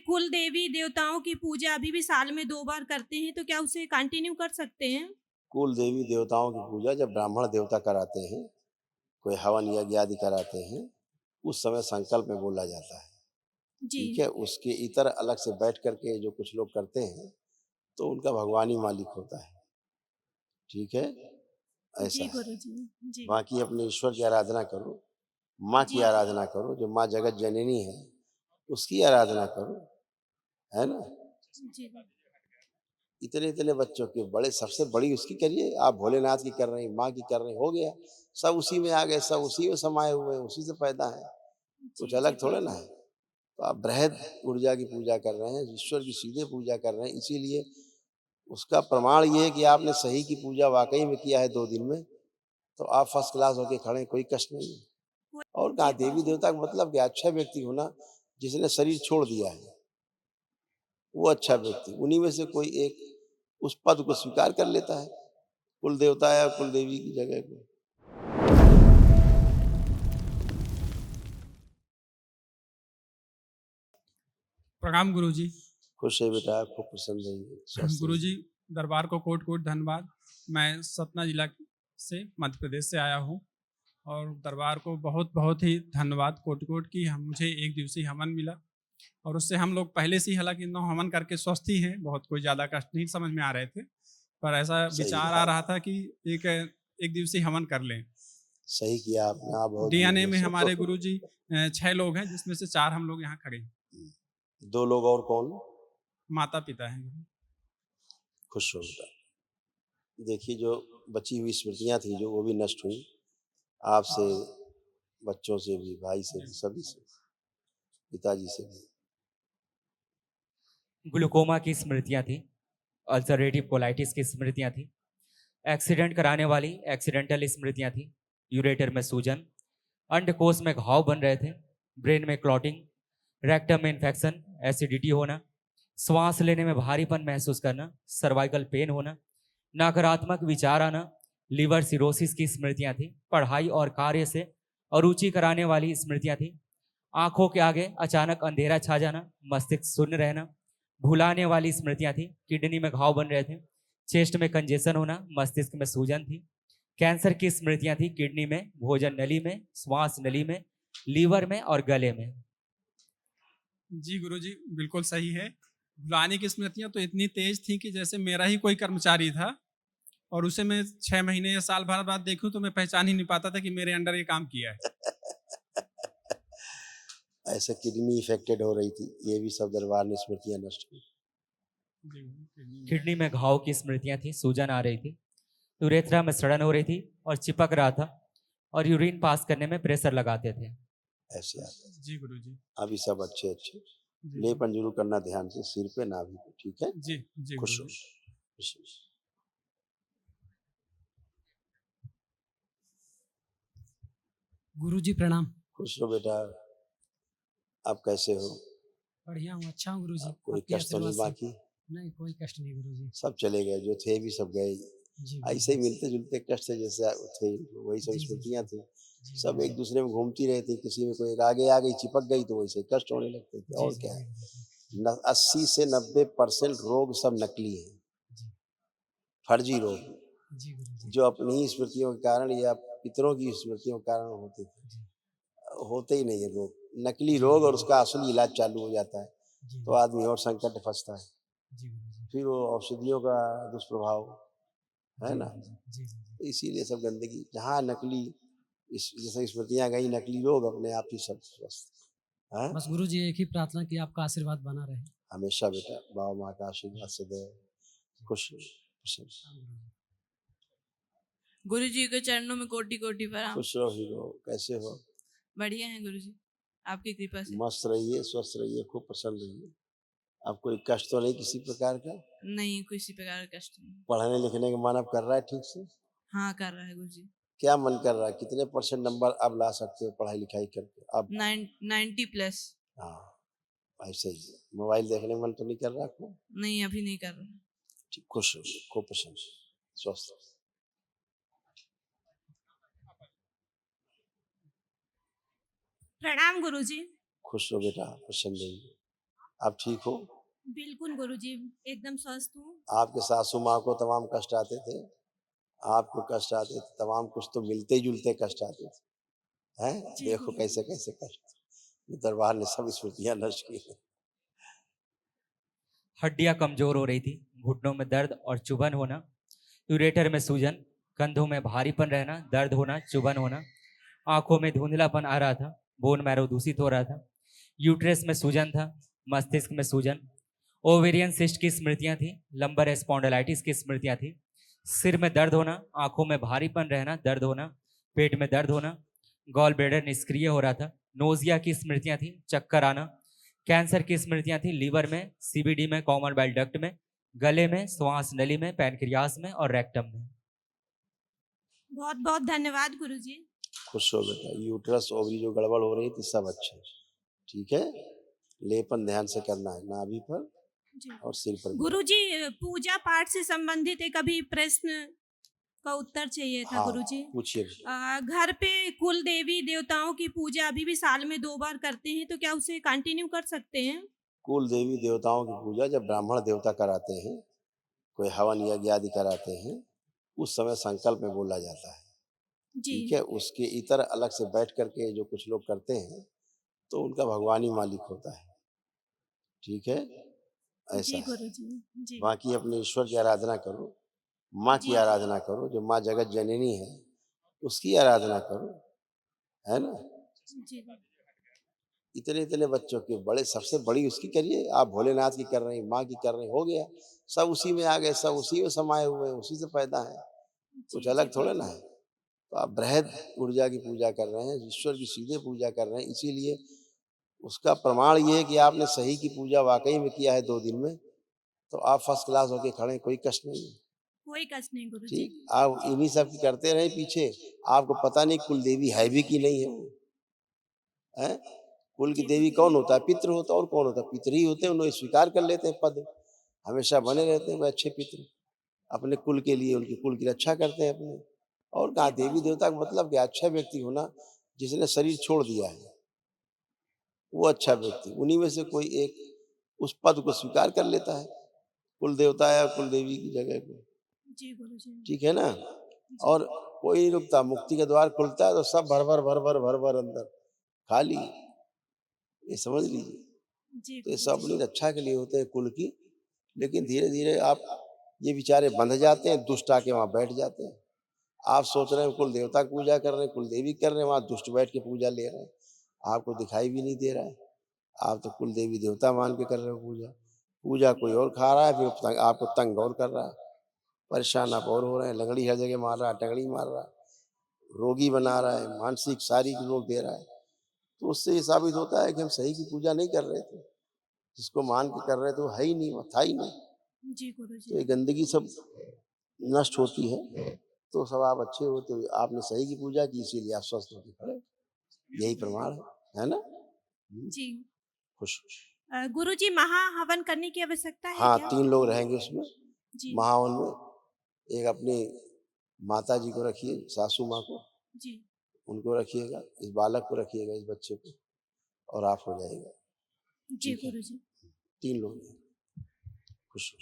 कुल देवी देवताओं की पूजा अभी भी साल में 2 बार करते हैं, तो क्या उसे कंटिन्यू कर सकते हैं? कुल देवी देवताओं की पूजा जब ब्राह्मण देवता कराते हैं, कोई हवन यज्ञ आदि कराते हैं, उस समय संकल्प में बोला जाता है। जी। ठीक है? उसके इतर अलग से बैठ कर के जो कुछ लोग करते हैं, तो उनका भगवान ही मालिक होता है। ठीक है? जी ऐसा है। गुरुजी। जी। बाकी अपने ईश्वर की आराधना करो, माँ की जी। आराधना करो, जो माँ जगत जननी है, उसकी आराधना करो, है ना? जी। इतने-इतने बच्चों की बड़े सबसे बड़ी उसकी करिए, आप भोलेनाथ की कर रहे हैं, माँ की कर रहे हैं, हो गया। सब उसी में आ गए, सब उसी में समाये हुए हैं, उसी से पैदा हैं, कुछ जी, जी, अलग थोड़े ना बिल्कुल। है। तो आप बृहद ऊर्जा की पूजा कर रहे हैं, ईश्वर की सीधे पूजा कर रहे हैं, इसीलिए उसका प्रमाण ये है कि आपने सही की पूजा वाक़ई में किया है 2 दिन में, तो आप फर्स्ट क्लास होके खड़े हैं, कोई कष्ट नहीं है। और कहाँ जी गुरुजी। देवी-देवता का मतलब क्या? अच्छा व्यक्ति होना, जिसने शरीर छोड़ दिया है, वो अच्छा व्यक्ति। उन्हीं में से कोई एक उस पद को स्वीकार कर लेता है, कुल देवता या कुल देवी की जगह को। प्रणाम गुरुजी। खुश है बेटा, खूब प्रसन्न रहिए, स्वस्थ गुरुजी, रहिए। दरबार को कोट कोट धन्यवाद। मैं सतना जिला से मध्य प्रदेश से आया हूँ और दरबार को बहुत बहुत ही धन्यवाद कोट कोट की हम मुझे एक दिवसीय हवन मिला और उससे हम लोग पहले से ही हालांकि नौ हवन करके स्वस्थ ही हैं, बहुत कोई ज़्यादा कष्ट नहीं समझ में आ रहे थे, पर ऐसा सही विचार आ बात, रहा था कि एक एक दिवसीय हवन कर लें। सही किया आपने, आप बहुत डीएनए बढ़िया में हमारे सोचो। गुरुजी 6 लोग हैं जिसमें से 4 हम लोग यहाँ खड़े हैं। 2 लोग और कौन? माता पिता हैं। खुश हो बेटा। देखिए जो बची हुई स्मृतियाँ थी जो वो भी नष्ट हुई, आपसे, बच्चों से भी, भाई से भी, सभी से, पिताजी से भी। ग्लूकोमा की स्मृतियां थी, अल्सरेटिव कोलाइटिस की स्मृतियां थी, एक्सीडेंट कराने वाली एक्सीडेंटल स्मृतियां थी, यूरेटर में सूजन, अंडकोश में घाव बन रहे थे, ब्रेन में क्लॉटिंग, रेक्टम में इन्फेक्शन, एसिडिटी होना, श्वास लेने में भारीपन महसूस करना, सर्वाइकल पेन होना, नकारात्मक विचार आना, लिवर सिरोसिस की स्मृतियां थी, पढ़ाई और कार्य से अरुचि कराने वाली स्मृतियां थी, आंखों के आगे अचानक अंधेरा छा जाना, मस्तिष्क शून्य रहना, भुलाने वाली स्मृतियां थी, किडनी में घाव बन रहे थे, चेस्ट में कंजेशन होना, मस्तिष्क में सूजन थी, कैंसर की स्मृतियां थी, किडनी में, भोजन नली में, श्वास नली में, लीवर में और गले में। जी गुरुजी, बिल्कुल सही है। भुलाने की स्मृतियाँ तो इतनी तेज थी कि जैसे मेरा ही कोई कर्मचारी था और उसे मैं 6 महीने या साल भर बाद देखूं तो मैं पहचान ही नहीं पाता था कि मेरे अंडर ये काम किया है। ऐसे किडनी इफेक्टेड हो रही थी, ये भी सब दरबार ने स्मृतियाँ नष्ट की। किडनी में घाव की स्मृतियां थी, सूजन आ रही थी, यूरेथ्रा में सड़न हो रही थी और चिपक रहा था और यूरिन पास करने में प्रेशर लगाते थे। ऐसे आता है। जी गुरुजी। अभी सब अच्छे-अच्छे। जी जी। लेपन ज़रूर करना ध्यान से, सिर पे, नाभि पे, ठीक है? जी जी खुश गुरुजी। रहो, खुश रहो। गुरुजी प्रणाम। खुश रहो बेटा, आप कैसे हो? बढ़िया हूँ, अच्छा हूँ गुरुजी, अब कोई आपके कष्ट तो आशीर्वाद नहीं से। बाकी? नहीं, कोई कष्ट नहीं गुरुजी। सब चले गए, जो थे भी सब गए। जी ऐसे ही गुरुजी। मिलते-जुलते कष्ट थे जैसे थे, वही सब जी, जी, स्मृतियाँ थी। जी सब गुरुजी। एक दूसरे में घूमती रहती, किसी में कोई एक आगे आ गई, चिपक गई तो वैसे कष्ट होने लगते थे, जी, और जी, क्या जी है? गुरुजी। न 80 से 90% रोग सब नकली हैं, जी, फर्जी रोग, जी गुरुजी। जो अपनी ही स्मृतियों के कारण या पितरों की स्मृतियों के कारण होते थे। जी, होते ही नहीं है रोग, नकली जी रोग, और गुरुजी। उसका असली इलाज चालू हो जाता है, जी, तो आदमी और संकट में फँसता है। जी गुरुजी। फिर वो औषधियों का दुष्प्रभाव, है जी ना? गुरुजी। जी, जी, जी। तो इसीलिए सब गंदगी, जहाँ नकली इस जैसे स्मृतियाँ गई, नकली लोग अपने आप ही सब स्वस्थ। हाँ? बस गुरुजी एक ही प्रार्थना कि आपका आशीर्वाद बना रहे। हमेशा बेटा बाबा माँ का आशीर्वाद सदैव, खुश रहो, प्रसन्न रहो। प्रणाम गुरुजी। गुरु जी के चरणों में कोटि कोटि प्रणाम। खुश रहो हीरो, कैसे हो? बढ़िया है गुरु जी, आपकी कृपा से। मस्त रहिए, स्वस्थ रहिए, खूब प्रसन्न रहिए। अब कोई कष्ट तो नहीं किसी प्रकार का? नहीं, किसी प्रकार का कष्ट नहीं। पढ़ने लिखने का मन अब कर रहा है ठीक से? हाँ, कर रहा है गुरु जी। क्या मन कर रहा है? कितने परसेंट नंबर अब ला सकते हो पढ़ाई लिखाई करके अब? 90+। हाँ, ऐसे ही। मोबाइल देखने का मन तो नहीं कर रहा आपको? नहीं, अभी नहीं कर रहा। ठीक, खुश रहिए, खूब प्रसन्न, स्वस्थ रहिए। प्रणाम गुरुजी। खुश रहो बेटा, प्रसन्न रहिए। आप ठीक हो? बिल्कुल गुरुजी, एकदम स्वस्थ हूँ। आपके सासू माँ को तमाम कष्ट आते थे, आपको कष्ट आते थे, तमाम कुछ तो मिलते-जुलते कष्ट आते थे, हैं? जी देखो गुरुजी। कैसे-कैसे कष्ट, ये दरबार ने सब स्मृतियाँ नष्ट की हैं। हड्डियां कमजोर हो रही थी, घुटनों में दर्द और चुभन होना, यूरेटर में सूजन, कंधों में भारीपन रहना, दर्द होना, चुभन होना, आंखों में धुंधलापन आ रहा था, बोन मैरो दूषित हो रहा था, यूट्रस में सूजन था, मस्तिष्क में सूजन, ओवेरियन सिस्ट की स्मृतियां थी, लंबर स्पॉन्डिलाइटिस की स्मृतियां थी, सिर में दर्द होना, आंखों में भारीपन रहना, दर्द होना, पेट में दर्द होना, गॉल ब्लैडर निष्क्रिय हो रहा था, नोजिया की स्मृतियां थी, चक्कर आना, कैंसर की स्मृतियां थी, लीवर में, सीबीडी में, कॉमन बाइल डक्ट में, गले में, श्वास नली में, पैनक्रियास में और रेक्टम में। बहुत-बहुत धन्यवाद गुरुजी। खुश हो बेटा, यूट्रस ओवरी जो गड़बड़ हो रही थी सब अच्छा है, ठीक है? लेपन ध्यान से करना है, नाभि पर जी। और सिर पर भी। गुरुजी, पूजा पाठ से संबंधित एक अभी प्रश्न का उत्तर चाहिए था हाँ, गुरुजी। पूछिए बेटा। घर पे कुल देवी देवताओं की पूजा अभी भी साल में 2 बार करते हैं, तो क्या उसे कंटिन्यू कर सकते हैं? कुल देवी देवताओं की पूजा जब ब्राह्मण देवता कराते हैं, कोई हवन यज्ञ आदि कराते हैं, उस समय संकल्प में बोला जाता है, जी। ठीक है? उसके इतर अलग से बैठ करके जो कुछ लोग करते हैं, तो उनका भगवान ही मालिक होता है, ठीक है? ऐसा जी है। गुरुजी। जी। बाकी अपने ईश्वर की आराधना करो, माँ की जी। आराधना करो, जो माँ जगत जननी है, उसकी आराधना करो, है ना? जी। इतने-इतने बच्चों की बड़े सबसे बड़ी उसकी करिए, आप भोलेनाथ की कर रहे हैं, माँ की कर रहे हैं, हो गया। सब उसी में आ गए, सब उसी में समाये हुए हैं, उसी से पैदा हैं, जी, कुछ जी अलग थोड़े ना गुरुजी। है। तो आप बृहद ऊर्जा की पूजा कर रहे हैं, ईश्वर की सीधे पूजा कर रहे हैं, इसीलिए उसका प्रमाण ये है कि आपने सही की पूजा वाक़ई में किया है 2 दिन में, तो आप फर्स्ट क्लास होके खड़े हैं, कोई कष्ट नहीं है, कोई कष्ट नहीं गुरुजी। ठीक? आप इन्हीं सब की करते रहे पीछे, आपको पता नहीं कुल देवी है भी कि नहीं है वो, हैं? कुल की जी देवी गुरुजी। कौन होता है? पितृ होता है और कौन होता है? पितृ ही होते हैं, उन्हें स्वीकार कर लेते हैं पद, हमेशा बने रहते हैं वो अच्छे पितृ, अपने कुल के लिए, उनके कुल की रक्षा करते हैं अपने। और जी कहाँ देवी गुरुजी। देवता का मतलब क्या? अच्छा व्यक्ति होना, जिसने शरीर छोड़ दिया है, वो अच्छा व्यक्ति। उन्हीं में से कोई एक उस पद को स्वीकार कर लेता है, कुल देवता या कुल देवी की जगह को, जी गुरुजी। ठीक है ना? जी। और कोई नहीं रुकता, मुक्ति का द्वार खुलता है तो सब भर-भर अंदर, खाली, ये समझ लीजिए। जी तो ये सब गुरुजी। अपनी रक्षा के लिए होते हैं कुल की, लेकिन धीरे-धीरे आप ये बेचारे बंध जाते हैं, दुष्ट आके वहाँ बैठ जाते हैं। आप सोच रहे हैं कुल देवता की पूजा कर रहे हैं, कुल देवी कर रहे हैं, वहाँ दुष्ट बैठ के पूजा ले रहे हैं। आपको दिखाई भी नहीं दे रहा है। आप तो कुल देवी देवता मान के कर रहे हो पूजा। पूजा कोई और खा रहा है, फिर आपको तंग और कर रहा है। परेशान आप और हो रहे हैं, लंगड़ी हर जगह मार रहा है, टंगड़ी मार रहा है, रोगी बना रहा है, मानसिक शारीरिक रोग दे रहा है। तो उससे ये साबित होता है कि हम सही की पूजा नहीं कर रहे थे। जिसको मान के कर रहे थे वो है ही नहीं, वो था ही नहीं। जी गुरुजी। तो ये गंदगी सब नष्ट होती है, तो सब आप अच्छे होते हो। आपने सही की पूजा की, इसीलिए आप स्वस्थ होके खड़े हो। यही प्रमाण है ना? जी। खुश। गुरुजी, महाहवन करने की आवश्यकता है हाँ, क्या? 3 लोग रहेंगे उसमें, जी। महावन में। एक अपनी माता जी को रखिए, सासू माँ को, जी। उनको रखिएगा, इस बालक को रखिएगा, इस बच्चे को, और आप हो जाएगा, जी ठीक है? गुरुजी। 3 लोग हैं। खुश।